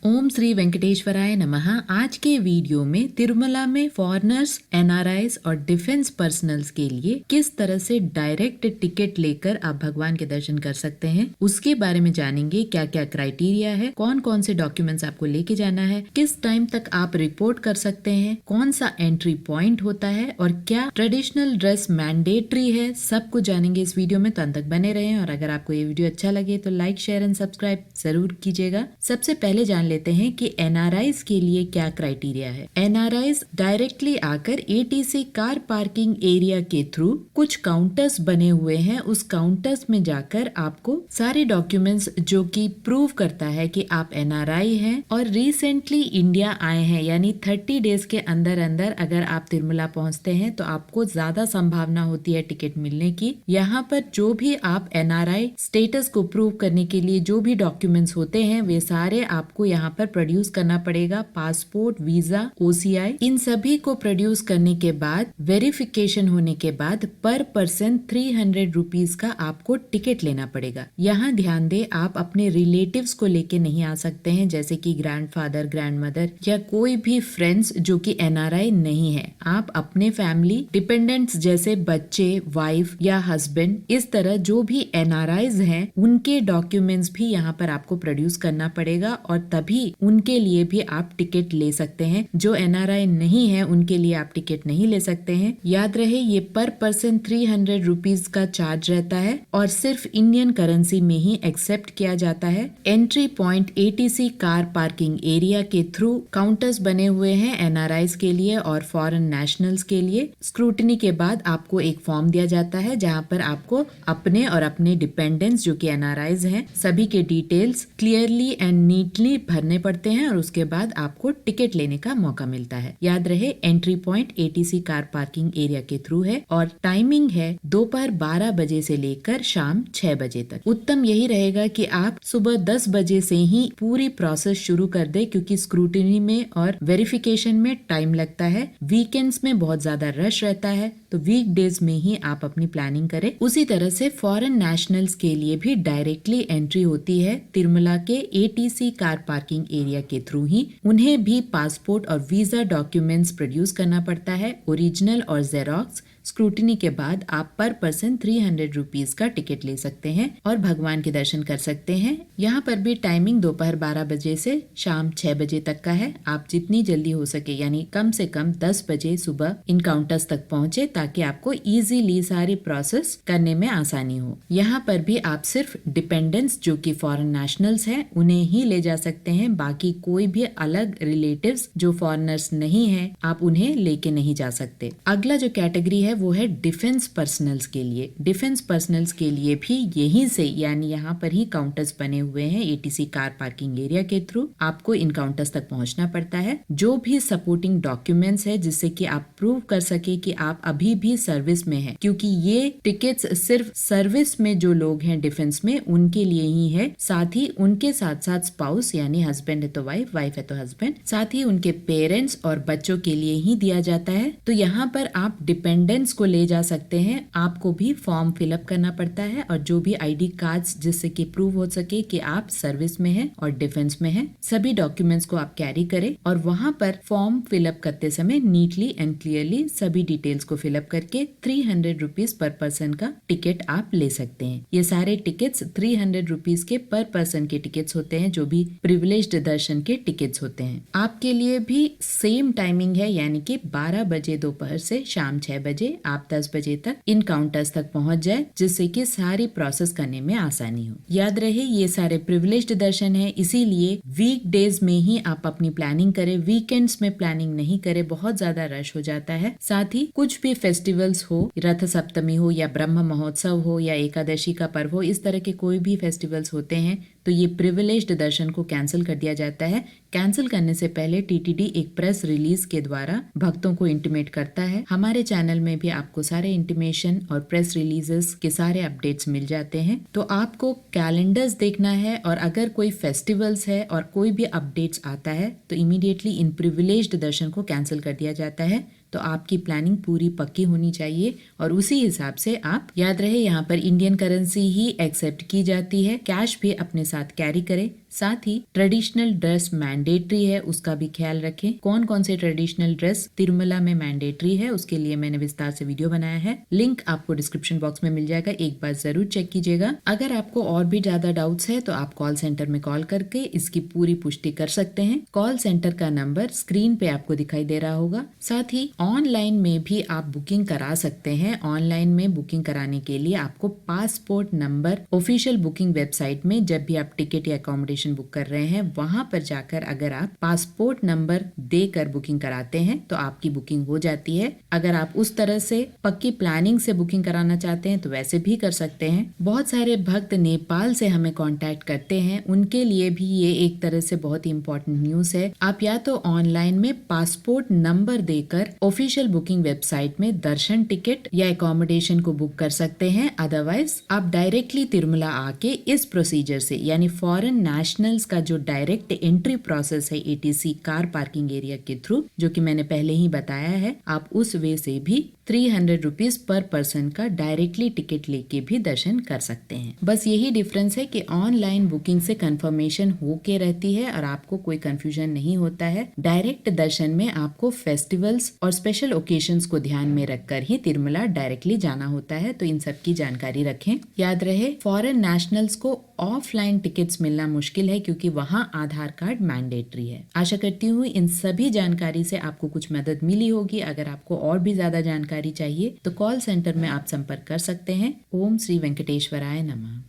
ओम श्री वेंकटेश्वराय नमः। आज के वीडियो में तिरुमला में फॉरेनर्स, एनआरआईज और डिफेंस पर्सनल्स के लिए किस तरह से डायरेक्ट टिकट लेकर आप भगवान के दर्शन कर सकते हैं, उसके बारे में जानेंगे। क्या क्या क्राइटेरिया है, कौन कौन से डॉक्यूमेंट्स आपको लेके जाना है, किस टाइम तक आप रिपोर्ट कर सकते हैं, कौन सा एंट्री पॉइंट होता है और क्या ट्रेडिशनल ड्रेस मैंडेटरी है, सब कुछ जानेंगे इस वीडियो में। तो अंत तक बने रहें और अगर आपको ये वीडियो अच्छा लगे तो लाइक, शेयर एंड सब्सक्राइब जरूर कीजिएगा। सबसे पहले जान लेते हैं कि एनआरआईज के लिए क्या क्राइटेरिया है। एनआरआईज डायरेक्टली आकर एटीसी कार पार्किंग एरिया के थ्रू कुछ काउंटर्स बने हुए हैं, उस काउंटर्स में जाकर आपको सारे डॉक्यूमेंट्स जो कि प्रूव करता है कि आप एनआरआई हैं और रिसेंटली इंडिया आए हैं, यानी 30 डेज के अंदर अंदर अगर आप तिरुमला पहुंचते हैं तो आपको ज्यादा संभावना होती है टिकट मिलने की। यहाँ पर जो भी आप एनआरआई स्टेटस को प्रूव करने के लिए जो भी डॉक्यूमेंट्स होते हैं वे सारे आपको यहाँ पर प्रोड्यूस करना पड़ेगा। पासपोर्ट, वीजा, ओसीआई, इन सभी को प्रोड्यूस करने के बाद वेरिफिकेशन होने के बाद पर पर्सन 300 रुपीज का आपको टिकट लेना पड़ेगा। यहाँ ध्यान दे, आप अपने रिलेटिव्स को लेके नहीं आ सकते हैं, जैसे कि ग्रैंडफादर, ग्रैंडमदर या कोई भी फ्रेंड्स जो कि एनआरआई नहीं है। आप अपने फैमिली डिपेंडेंट्स जैसे बच्चे, वाइफ या हस्बैंड, इस तरह जो भी एनआरआईज हैं उनके डॉक्यूमेंट्स भी यहाँ पर आपको प्रोड्यूस करना पड़ेगा और तभी उनके लिए भी आप टिकट ले सकते हैं। जो एनआरआई नहीं है उनके लिए आप टिकट नहीं ले सकते हैं। याद रहे, ये पर पर्सन 300 रुपीज का चार्ज रहता है और सिर्फ इंडियन करेंसी में ही एक्सेप्ट किया जाता है। Entry point ATC car parking area के थ्रू काउंटर्स बने हुए हैं एनआरआईज के लिए और फॉरेन नेशनल्स के लिए। स्क्रूटनी के बाद आपको एक फॉर्म दिया जाता है जहाँ पर आपको अपने और अपने डिपेंडेंट्स जो कि एनआरआईज हैं सभी के डिटेल्स क्लियरली एंड नीटली भरने पड़ते हैं और उसके बाद आपको टिकट लेने का मौका मिलता है। याद रहे, entry point ATC car parking area के थ्रू है और टाइमिंग है दोपहर 12 बजे से लेकर शाम 6 बजे तक। उत्तम यही रहेगा कि आप सुबह 10 बजे से ही पूरी प्रोसेस शुरू कर दे, क्योंकि स्क्रूटनी में और वेरिफिकेशन में टाइम लगता है। वीकेंड्स में बहुत ज्यादा रश रहता है, तो वीकडेज में ही आप अपनी प्लानिंग करें। उसी तरह से फॉरेन नेशनल्स के लिए भी डायरेक्टली एंट्री होती है तिरुमला के एटीसी कार पार्किंग एरिया के थ्रू ही। उन्हें भी पासपोर्ट और वीजा डॉक्यूमेंट्स प्रोड्यूस करना पड़ता है, ओरिजिनल और जेरोक्स। स्क्रूटनी के बाद आप पर पर्सन 300 रुपीज का टिकट ले सकते हैं और भगवान के दर्शन कर सकते हैं। यहाँ पर भी टाइमिंग दोपहर 12 बजे से शाम 6 बजे तक का है। आप जितनी जल्दी हो सके, यानी कम से कम 10 बजे सुबह इन काउंटर्स तक पहुँचे ताकि आपको इजीली सारी प्रोसेस करने में आसानी हो। यहाँ पर भी आप सिर्फ डिपेंडेंट्स जो कि फॉरेन नेशनल्स हैं उन्हें ही ले जा सकते हैं। बाकी कोई भी अलग रिलेटिव्स जो फॉरेनर्स नहीं है आप उन्हें लेके नहीं जा सकते। अगला जो कैटेगरी है वो है डिफेंस पर्सनल्स के लिए। डिफेंस पर्सनल्स के लिए भी यहीं से, यानी यहाँ पर ही काउंटर्स बने हुए हैं एटीसी कार पार्किंग एरिया के थ्रू। आपको इन काउंटर्स तक पहुंचना पड़ता है। जो भी सपोर्टिंग डॉक्यूमेंट्स है जिससे कि आप प्रूव कर सके कि आप अभी भी सर्विस में हैं, क्योंकि ये टिकट्स सिर्फ सर्विस में जो लोग हैं डिफेंस में उनके लिए ही है। साथ ही उनके साथ साथ स्पाउस, यानी हस्बैंड है तो वाइफ, वाइफ है तो हस्बैंड, साथ ही उनके पेरेंट्स और बच्चों के लिए ही दिया जाता है। तो यहाँ पर आप डिपेंडेंट्स को ले जा सकते हैं। आपको भी फॉर्म फिलअप करना पड़ता है और जो भी आईडी कार्ड्स जिससे कि प्रूव हो सके कि आप सर्विस में हैं और डिफेंस में हैं, सभी डॉक्यूमेंट्स को आप कैरी करें और वहां पर फॉर्म फिलअप करते समय नीटली एंड क्लियरली सभी डिटेल्स को फिलअप करके 300 रुपीज पर पर्सन का टिकट आप ले सकते हैं। ये सारे टिकट्स 300 रुपीज के पर पर्सन के टिकट्स होते हैं, जो भी प्रिविलेज्ड दर्शन के टिकट्स होते हैं। आपके लिए भी सेम टाइमिंग है, यानी कि 12 बजे दोपहर से शाम 6 बजे आप 10 बजे तक इन काउंटर्स तक पहुंच जाए, जिससे कि सारी प्रोसेस करने में आसानी हो। याद रहे, ये सारे प्रिविलेज्ड दर्शन है, इसीलिए वीक डेज में ही आप अपनी प्लानिंग करें। वीकेंड्स में प्लानिंग नहीं करें, बहुत ज्यादा रश हो जाता है। साथ ही कुछ भी फेस्टिवल्स हो, रथ सप्तमी हो या ब्रह्म महोत्सव हो या एकादशी का पर्व हो, इस तरह के कोई भी फेस्टिवल्स होते हैं तो ये प्रिविलेज्ड दर्शन को कैंसिल कर दिया जाता है। कैंसिल करने से पहले टीटीडी एक प्रेस रिलीज के द्वारा भक्तों को इंटीमेट करता है। हमारे चैनल में भी आपको सारे इंटीमेशन और प्रेस रिलीजेस के सारे अपडेट्स मिल जाते हैं। तो आपको कैलेंडर्स देखना है और अगर कोई फेस्टिवल्स है और कोई भी अपडेट्स आता है तो इमीडिएटली इन प्रिविलेज्ड दर्शन को कैंसिल कर दिया जाता है। तो आपकी प्लानिंग पूरी पक्की होनी चाहिए और उसी हिसाब से आप, याद रहे यहाँ पर इंडियन करेंसी ही एक्सेप्ट की जाती है। कैश भी अपने साथ कैरी करें साथ ही ट्रेडिशनल ड्रेस मैंडेटरी है, उसका भी ख्याल रखें। कौन कौन से ट्रेडिशनल ड्रेस तिरुमला में मैंडेटरी है उसके लिए मैंने विस्तार से वीडियो बनाया है, लिंक आपको डिस्क्रिप्शन बॉक्स में मिल जाएगा, एक बार जरूर चेक कीजिएगा। अगर आपको और भी ज्यादा डाउट्स है तो आप कॉल सेंटर में कॉल करके इसकी पूरी पुष्टि कर सकते हैं। कॉल सेंटर का नंबर स्क्रीन पे आपको दिखाई दे रहा होगा। साथ ही ऑनलाइन में भी आप बुकिंग करा सकते हैं। ऑनलाइन में बुकिंग कराने के लिए आपको passport number official booking website में जब भी आप टिकट या अकोमोडेशन बुक कर रहे हैं वहां पर जाकर अगर आप पासपोर्ट नंबर देकर बुकिंग कराते हैं तो आपकी बुकिंग हो जाती है। अगर आप उस तरह से पक्की प्लानिंग से बुकिंग कराना चाहते हैं तो वैसे भी कर सकते हैं। बहुत सारे भक्त नेपाल से हमें कांटेक्ट करते हैं, उनके लिए भी ये एक तरह से बहुत ही इंपॉर्टेंट न्यूज है। आप या तो ऑनलाइन में पासपोर्ट नंबर देकर ऑफिशियल बुकिंग वेबसाइट में दर्शन टिकट या अकोमोडेशन को बुक कर सकते हैं, अदरवाइज आप डायरेक्टली तिरुमला आके इस प्रोसीजर से यानी फॉरेन नेशनल्स का जो डायरेक्ट एंट्री प्रोसेस है एटीसी कार पार्किंग एरिया के थ्रू, जो कि मैंने पहले ही बताया है, आप उस वे से भी 300 रुपीज पर पर्सन का डायरेक्टली टिकट लेके भी दर्शन कर सकते हैं। बस यही डिफरेंस है कि ऑनलाइन बुकिंग से कंफर्मेशन होके रहती है और आपको कोई कंफ्यूजन नहीं होता है। डायरेक्ट दर्शन में आपको फेस्टिवल्स और स्पेशल ओकेजन्स को ध्यान में रखकर ही तिरुमला डायरेक्टली जाना होता है, तो इन सब की जानकारी रखें। याद रहे, फॉरेन नेशनल्स को ऑफलाइन टिकट्स मिलना मुश्किल है क्योंकि वहां आधार कार्ड मैंडेटरी है। आशा करती हूँ इन सभी जानकारी से आपको कुछ मदद मिली होगी। अगर आपको और भी ज्यादा जानकारी चाहिए तो कॉल सेंटर में आप संपर्क कर सकते हैं। ओम श्री वेंकटेश्वराय नमः।